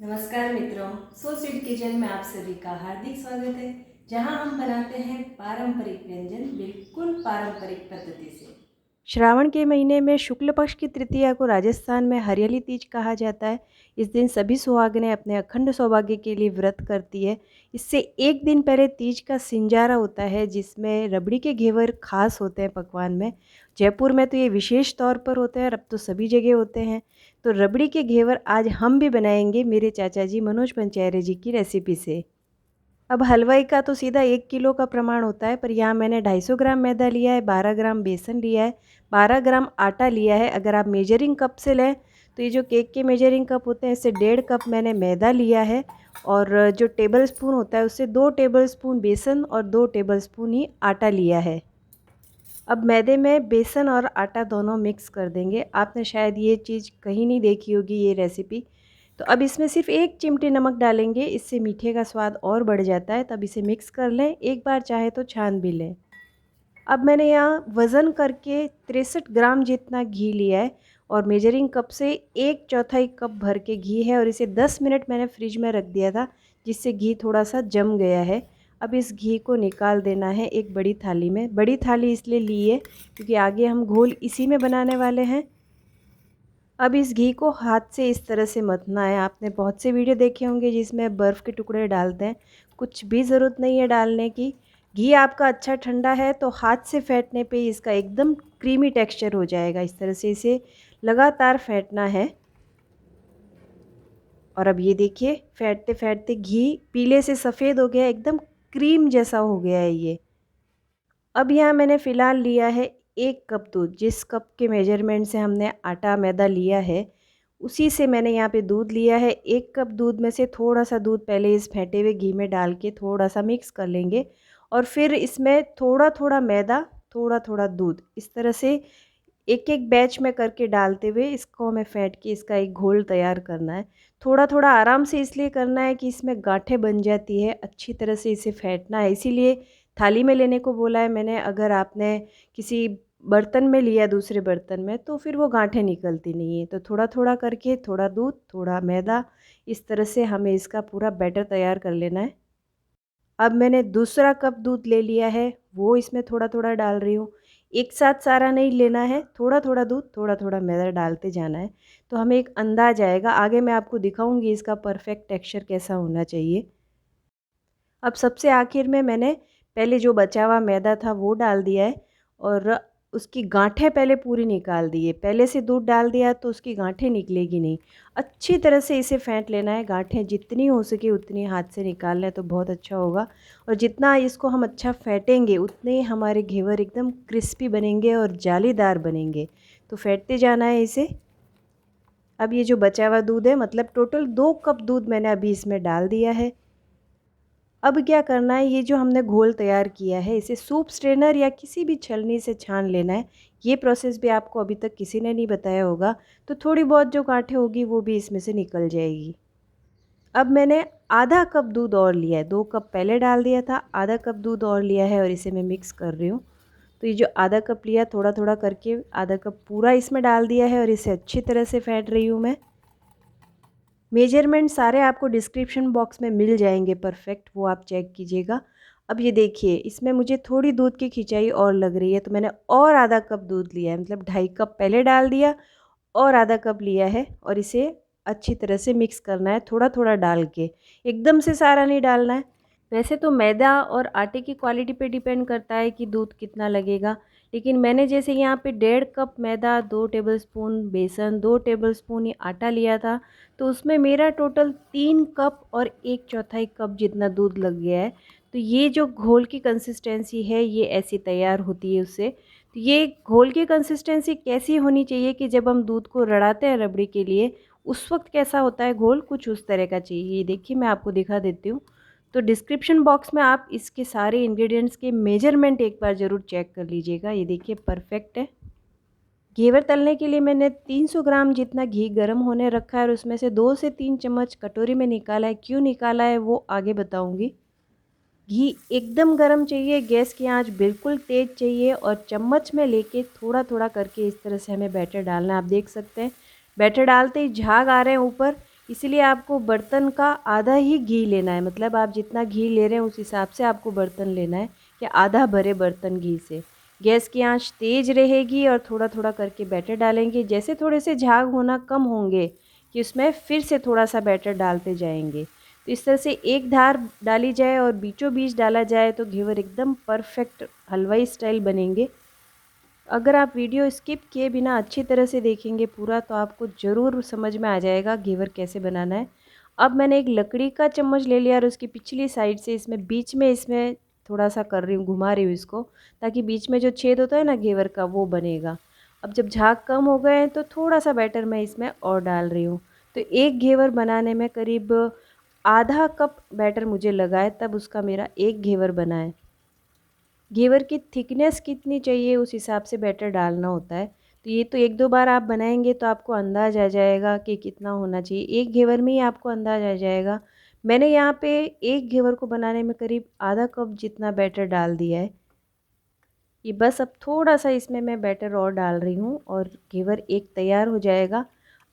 नमस्कार मित्रों, so sweet kitchen में आप सभी का हार्दिक स्वागत है। जहां हम बनाते हैं पारंपरिक व्यंजन बिल्कुल पारंपरिक पद्धति से। श्रावण के महीने में शुक्ल पक्ष की तृतीया को राजस्थान में हरियाली तीज कहा जाता है। इस दिन सभी सुहागनें अपने अखंड सौभाग्य के लिए व्रत करती है। इससे एक दिन पहले तीज का सिंजारा होता है, जिसमें रबड़ी के घेवर खास होते हैं पकवान में। जयपुर में तो ये विशेष तौर पर होते हैं और अब तो सभी जगह होते हैं। तो रबड़ी के घेवर आज हम भी बनाएंगे मेरे चाचा जी मनोज पंचायरे जी की रेसिपी से। अब हलवाई का तो सीधा 1 किलो का प्रमाण होता है, पर यहाँ मैंने 250 ग्राम मैदा लिया है, 12 ग्राम बेसन लिया है, 12 ग्राम आटा लिया है। अगर आप मेजरिंग कप से लें तो ये जो केक के मेजरिंग कप होते हैं, इससे 1.5 कप मैंने मैदा लिया है। और जो टेबल स्पून होता है उससे 2 टेबल स्पून बेसन और 2 टेबल स्पून ही आटा लिया है। अब मैदे में बेसन और आटा दोनों मिक्स कर देंगे। आपने शायद ये चीज़ कहीं नहीं देखी होगी, ये रेसिपी। तो अब इसमें सिर्फ 1 चिमटी नमक डालेंगे, इससे मीठे का स्वाद और बढ़ जाता है। तब इसे मिक्स कर लें, एक बार चाहे तो छान भी लें। अब मैंने यहाँ वज़न करके 63 ग्राम जितना घी लिया है और मेजरिंग कप से 1/4 कप भर के घी है, और इसे 10 मिनट मैंने फ्रिज में रख दिया था, जिससे घी थोड़ा सा जम गया है। अब इस घी को निकाल देना है एक बड़ी थाली में। बड़ी थाली इसलिए ली है क्योंकि आगे हम घोल इसी में बनाने वाले हैं। अब इस घी को हाथ से इस तरह से मथना है। आपने बहुत से वीडियो देखे होंगे जिसमें बर्फ़ के टुकड़े डालते हैं, कुछ भी ज़रूरत नहीं है डालने की। घी आपका अच्छा ठंडा है तो हाथ से फेंटने पे इसका एकदम क्रीमी टेक्सचर हो जाएगा। इस तरह से इसे लगातार फेंटना है। और अब ये देखिए, फेंटते फेंटते घी पीले से सफ़ेद हो गया, एकदम क्रीम जैसा हो गया है ये। अब यहाँ मैंने फ़िलहाल लिया है 1 कप दूध। जिस कप के मेजरमेंट से हमने आटा मैदा लिया है, उसी से मैंने यहाँ पे दूध लिया है। 1 कप दूध में से थोड़ा सा दूध पहले इस फेंटे हुए घी में डाल के थोड़ा सा मिक्स कर लेंगे, और फिर इसमें थोड़ा थोड़ा मैदा, थोड़ा थोड़ा दूध, इस तरह से एक एक बैच में करके डालते हुए इसको हमें फेंट के इसका एक घोल तैयार करना है। थोड़ा थोड़ा आराम से इसलिए करना है कि इसमें गांठें बन जाती है। अच्छी तरह से इसे फेंटना है, इसीलिए थाली में लेने को बोला है मैंने। अगर आपने किसी बर्तन में लिया, दूसरे बर्तन में, तो फिर वो गांठें निकलती नहीं है। तो थोड़ा थोड़ा करके, थोड़ा दूध थोड़ा मैदा, इस तरह से हमें इसका पूरा बैटर तैयार कर लेना है। अब मैंने दूसरा कप दूध ले लिया है, वो इसमें थोड़ा थोड़ा डाल रही हूँ। एक साथ सारा नहीं लेना है, थोड़ा थोड़ा दूध थोड़ा थोड़ा मैदा डालते जाना है। तो हमें एक अंदाज आएगा, आगे मैं आपको दिखाऊंगी इसका परफेक्ट टेक्सचर कैसा होना चाहिए। अब सबसे आखिर में मैंने पहले जो बचा हुआ मैदा था वो डाल दिया है, और उसकी गांठें पहले पूरी निकाल दी है। पहले से दूध डाल दिया तो उसकी गांठें निकलेगी नहीं। अच्छी तरह से इसे फेंट लेना है, गांठें जितनी हो सके उतनी हाथ से निकाल लें तो बहुत अच्छा होगा। और जितना इसको हम अच्छा फेंटेंगे उतने ही हमारे घेवर एकदम क्रिस्पी बनेंगे और जालीदार बनेंगे। तो फेंटते जाना है इसे। अब ये जो बचा हुआ दूध है, मतलब टोटल 2 कप दूध मैंने अभी इसमें डाल दिया है। अब क्या करना है, ये जो हमने घोल तैयार किया है इसे सूप स्ट्रेनर या किसी भी छलनी से छान लेना है। ये प्रोसेस भी आपको अभी तक किसी ने नहीं बताया होगा, तो थोड़ी बहुत जो गांठें होगी वो भी इसमें से निकल जाएगी। अब मैंने आधा कप दूध और लिया है, 2 कप पहले डाल दिया था, आधा कप दूध और लिया है और इसे मैं मिक्स कर रही हूँ। तो ये जो आधा कप लिया, थोड़ा थोड़ा करके आधा कप पूरा इसमें डाल दिया है और इसे अच्छी तरह से फेंट रही हूँ मैं। मेजरमेंट सारे आपको डिस्क्रिप्शन बॉक्स में मिल जाएंगे परफेक्ट, वो आप चेक कीजिएगा। अब ये देखिए, इसमें मुझे थोड़ी दूध की खिंचाई और लग रही है, तो मैंने और आधा कप दूध लिया है, मतलब 2.5 कप पहले डाल दिया और आधा कप लिया है, और इसे अच्छी तरह से मिक्स करना है थोड़ा थोड़ा डाल के। एकदम से सारा नहीं डालना है। वैसे तो मैदा और आटे की क्वालिटी पे डिपेंड करता है कि दूध कितना लगेगा, लेकिन मैंने जैसे यहाँ पे 1.5 कप मैदा, 2 टेबलस्पून बेसन, 2 टेबलस्पून ही आटा लिया था, तो उसमें मेरा टोटल 3 कप और 1/4 कप जितना दूध लग गया है। तो ये जो घोल की कंसिस्टेंसी है ये ऐसी तैयार होती है उससे। तो ये घोल की कंसिस्टेंसी कैसी होनी चाहिए कि जब हम दूध को रड़ाते हैं रबड़ी के लिए, उस वक्त कैसा होता है घोल, कुछ उस तरह का चाहिए। ये देखिए, मैं आपको दिखा देती हूँ। तो डिस्क्रिप्शन बॉक्स में आप इसके सारे इंग्रेडिएंट्स के मेजरमेंट एक बार ज़रूर चेक कर लीजिएगा। ये देखिए परफेक्ट है। घेवर तलने के लिए मैंने 300 ग्राम जितना घी गर्म होने रखा है, और उसमें से 2 से 3 चम्मच कटोरी में निकाला है। क्यों निकाला है वो आगे बताऊंगी। घी एकदम गर्म चाहिए, गैस की आंच बिल्कुल तेज़ चाहिए, और चम्मच में लेके थोड़ा थोड़ा करके इस तरह से हमें बैटर डालना है। आप देख सकते हैं बैटर डालते ही झाग आ रहे हैं ऊपर, इसलिए आपको बर्तन का आधा ही घी लेना है, मतलब आप जितना घी ले रहे हैं उस हिसाब से आपको बर्तन लेना है कि आधा भरे बर्तन घी से। गैस की आंच तेज़ रहेगी और थोड़ा थोड़ा करके बैटर डालेंगे। जैसे थोड़े से झाग होना कम होंगे कि उसमें फिर से थोड़ा सा बैटर डालते जाएंगे। तो इस तरह से एक धार डाली जाए और बीचों बीच डाला जाए तो घेवर एकदम परफेक्ट हलवाई स्टाइल बनेंगे। अगर आप वीडियो स्किप किए बिना अच्छी तरह से देखेंगे पूरा तो आपको ज़रूर समझ में आ जाएगा घेवर कैसे बनाना है। अब मैंने एक लकड़ी का चम्मच ले लिया और उसकी पिछली साइड से इसमें बीच में इसमें थोड़ा सा कर रही हूँ, घुमा रही हूँ इसको, ताकि बीच में जो छेद होता है ना घेवर का वो बनेगा। अब जब झाग कम हो गए हैं तो थोड़ा सा बैटर मैं इसमें और डाल रही हूँ। तो एक घेवर बनाने में करीब आधा कप बैटर मुझे लगा है, तब उसका मेरा एक घेवर बना है। घेवर की थिकनेस कितनी चाहिए उस हिसाब से बैटर डालना होता है। तो ये तो एक दो बार आप बनाएंगे तो आपको अंदाज़ आ जाएगा कि कितना होना चाहिए। एक घेवर में ही आपको अंदाज़ आ जाएगा। मैंने यहाँ पे एक घेवर को बनाने में करीब आधा कप जितना बैटर डाल दिया है। ये बस अब थोड़ा सा इसमें मैं बैटर और डाल रही हूँ और घेवर एक तैयार हो जाएगा।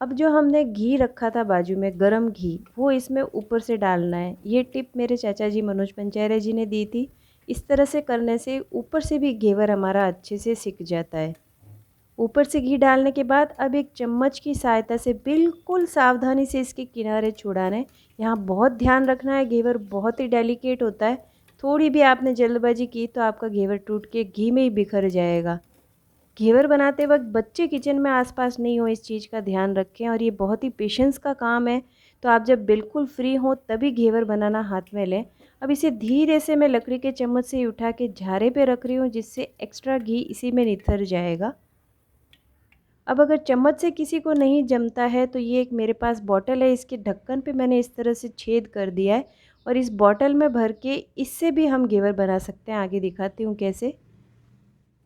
अब जो हमने घी रखा था बाजू में गरम घी, वो इसमें ऊपर से डालना है। ये टिप मेरे चाचा जी मनोज पंचारे जी ने दी थी। इस तरह से करने से ऊपर से भी घेवर हमारा अच्छे से सिक जाता है। ऊपर से घी डालने के बाद अब एक चम्मच की सहायता से बिल्कुल सावधानी से इसके किनारे छुड़ाना है। यहाँ बहुत ध्यान रखना है, घेवर बहुत ही डेलिकेट होता है। थोड़ी भी आपने जल्दबाजी की तो आपका घेवर टूट के घी में ही बिखर जाएगा। घेवर बनाते वक्त बच्चे किचन में आसपास नहीं हो, इस चीज़ का ध्यान रखें। और ये बहुत ही पेशेंस का काम है, तो आप जब बिल्कुल फ्री हो तभी घेवर बनाना हाथ में लें। अब इसे धीरे से मैं लकड़ी के चम्मच से उठा के झारे पे रख रही हूँ, जिससे एक्स्ट्रा घी इसी में निथर जाएगा। अब अगर चम्मच से किसी को नहीं जमता है तो ये एक मेरे पास बॉटल है, इसके ढक्कन पे मैंने इस तरह से छेद कर दिया है और इस बॉटल में भर के इससे भी हम घेवर बना सकते हैं। आगे दिखाती हूँ कैसे।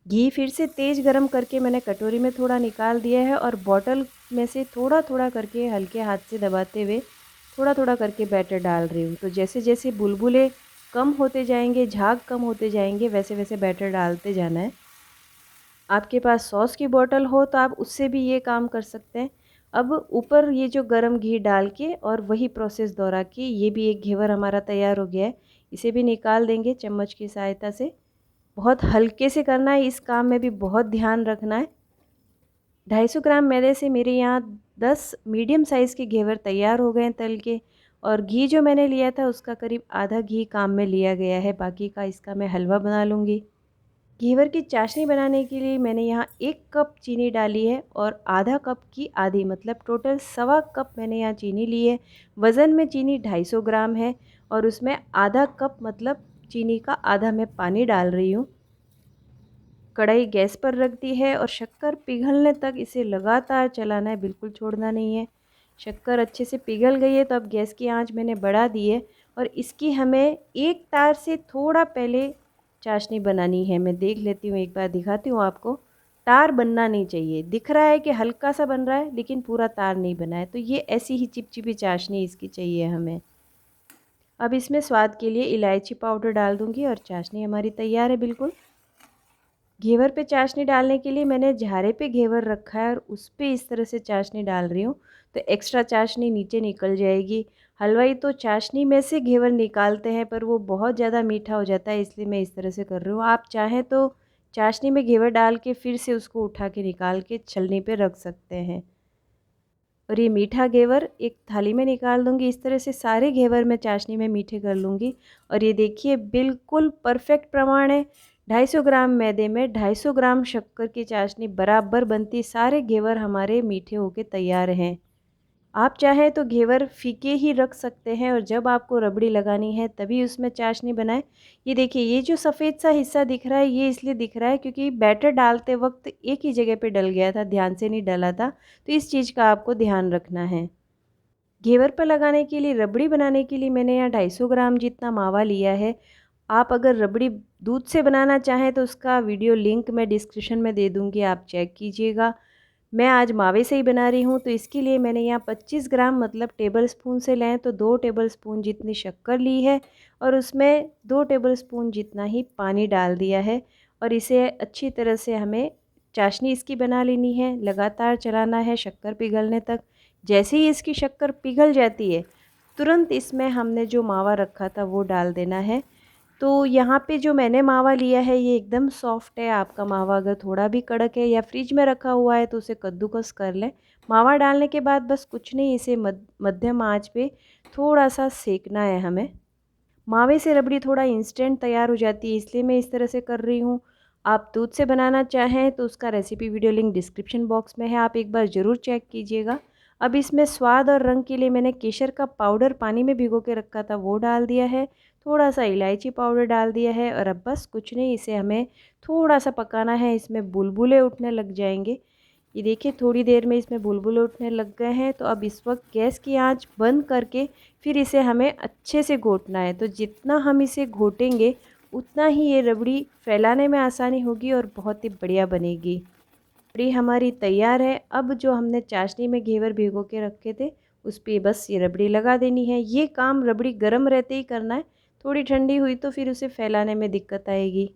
घी फिर से तेज़ गरम करके मैंने कटोरी में थोड़ा निकाल दिया है और बॉटल में से थोड़ा थोड़ा करके हल्के हाथ से दबाते हुए थोड़ा थोड़ा करके बैटर डाल रही हूँ। तो जैसे जैसे बुलबुले कम होते जाएंगे, झाग कम होते जाएंगे, वैसे वैसे बैटर डालते जाना है। आपके पास सॉस की बोतल हो तो आप उससे भी ये काम कर सकते हैं। अब ऊपर ये जो गरम घी डाल के और वही प्रोसेस दोहरा के ये भी एक घेवर हमारा तैयार हो गया है। इसे भी निकाल देंगे चम्मच की सहायता से। बहुत हल्के से करना है, इस काम में भी बहुत ध्यान रखना है। 250 ग्राम मैदे से मेरे यहाँ 10 मीडियम साइज़ के घेवर तैयार हो गए हैं तल के। और घी जो मैंने लिया था उसका करीब आधा घी काम में लिया गया है, बाकी का इसका मैं हलवा बना लूँगी। घेवर की चाशनी बनाने के लिए मैंने यहाँ 1 कप चीनी डाली है और आधा कप की आधी, मतलब टोटल सवा कप मैंने यहाँ चीनी ली है। वज़न में चीनी 250 ग्राम है और उसमें आधा कप मतलब चीनी का आधा मैं पानी डाल रही हूँ। कढ़ाई गैस पर रख दी है और शक्कर पिघलने तक इसे लगातार चलाना है, बिल्कुल छोड़ना नहीं है। शक्कर अच्छे से पिघल गई है तो अब गैस की आंच मैंने बढ़ा दी है और इसकी हमें एक तार से थोड़ा पहले चाशनी बनानी है। मैं देख लेती हूँ, एक बार दिखाती हूँ आपको। तार बनना नहीं चाहिए, दिख रहा है कि हल्का सा बन रहा है लेकिन पूरा तार नहीं बना है। तो ये ऐसी ही चिपचिपी चाशनी इसकी चाहिए हमें। अब इसमें स्वाद के लिए इलायची पाउडर डाल दूँगी और चाशनी हमारी तैयार है बिल्कुल। घेवर पे चाशनी डालने के लिए मैंने झारे पे घेवर रखा है और उस पे इस तरह से चाशनी डाल रही हूँ, तो एक्स्ट्रा चाशनी नीचे निकल जाएगी। हलवाई तो चाशनी में से घेवर निकालते हैं पर वो बहुत ज़्यादा मीठा हो जाता है, इसलिए मैं इस तरह से कर रही हूँ। आप चाहें तो चाशनी में घेवर डाल के फिर से उसको उठा के निकाल के छलनी पे रख सकते हैं। और ये मीठा घेवर एक थाली में निकाल दूँगी। इस तरह से सारे घेवर मैं चाशनी में मीठे कर लूँगी। और ये देखिए बिल्कुल परफेक्ट प्रमाण है। 250 ग्राम मैदे में 250 ग्राम शक्कर की चाशनी बराबर बनती, सारे घेवर हमारे मीठे होके तैयार हैं। आप चाहें तो घेवर फीके ही रख सकते हैं और जब आपको रबड़ी लगानी है तभी उसमें चाशनी बनाएं। ये देखिए ये जो सफ़ेद सा हिस्सा दिख रहा है ये इसलिए दिख रहा है क्योंकि बैटर डालते वक्त एक ही जगह पे डल गया था, ध्यान से नहीं डला था। तो इस चीज़ का आपको ध्यान रखना है। घेवर पर लगाने के लिए, रबड़ी बनाने के लिए मैंने यहाँ 250 ग्राम जितना मावा लिया है। आप अगर रबड़ी दूध से बनाना चाहें तो उसका वीडियो लिंक मैं डिस्क्रिप्शन में दे दूँगी, आप चेक कीजिएगा। मैं आज मावे से ही बना रही हूँ तो इसके लिए मैंने यहाँ 25 ग्राम मतलब टेबल स्पून से लें तो 2 टेबल स्पून जितनी शक्कर ली है और उसमें 2 टेबल स्पून जितना ही पानी डाल दिया है। और इसे अच्छी तरह से हमें चाशनी इसकी बना लेनी है, लगातार चलाना है शक्कर पिघलने तक। जैसे ही इसकी शक्कर पिघल जाती है तुरंत इसमें हमने जो मावा रखा था वो डाल देना है। तो यहाँ पे जो मैंने मावा लिया है ये एकदम सॉफ्ट है। आपका मावा अगर थोड़ा भी कड़क है या फ्रिज में रखा हुआ है तो उसे कद्दूकस कर लें। मावा डालने के बाद बस कुछ नहीं, इसे मध्यम आंच पे थोड़ा सा सेकना है हमें। मावे से रबड़ी थोड़ा इंस्टेंट तैयार हो जाती है, इसलिए मैं इस तरह से कर रही हूँ। आप दूध से बनाना चाहें तो उसका recipe video link description box में है, आप एक बार ज़रूर चेक कीजिएगा। अब इसमें स्वाद और रंग के लिए मैंने केसर का पाउडर पानी में भिगो के रखा था वो डाल दिया है, थोड़ा सा इलायची पाउडर डाल दिया है और अब बस कुछ नहीं, इसे हमें थोड़ा सा पकाना है। इसमें बुलबुले उठने लग जाएंगे। ये देखिए थोड़ी देर में इसमें बुलबुले उठने लग गए हैं। तो अब इस वक्त गैस की आंच बंद करके फिर इसे हमें अच्छे से घोटना है। तो जितना हम इसे घोटेंगे उतना ही ये रबड़ी फैलाने में आसानी होगी और बहुत ही बढ़िया बनेगी। रबड़ी हमारी तैयार है। अब जो हमने चाशनी में घेवर भिगो के रखे थे उस पर बस ये रबड़ी लगा देनी है। ये काम रबड़ी गर्म रहते ही करना है, थोड़ी ठंडी हुई तो फिर उसे फैलाने में दिक्कत आएगी।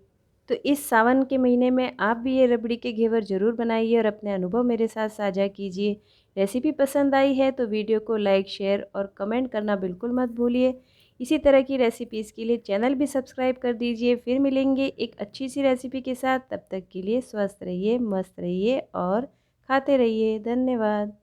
तो इस सावन के महीने में आप भी ये रबड़ी के घेवर ज़रूर बनाइए और अपने अनुभव मेरे साथ साझा कीजिए। रेसिपी पसंद आई है तो वीडियो को लाइक, शेयर और कमेंट करना बिल्कुल मत भूलिए। इसी तरह की रेसिपीज़ के लिए चैनल भी सब्सक्राइब कर दीजिए। फिर मिलेंगे एक अच्छी सी रेसिपी के साथ, तब तक के लिए स्वस्थ रहिए, मस्त रहिए और खाते रहिए। धन्यवाद।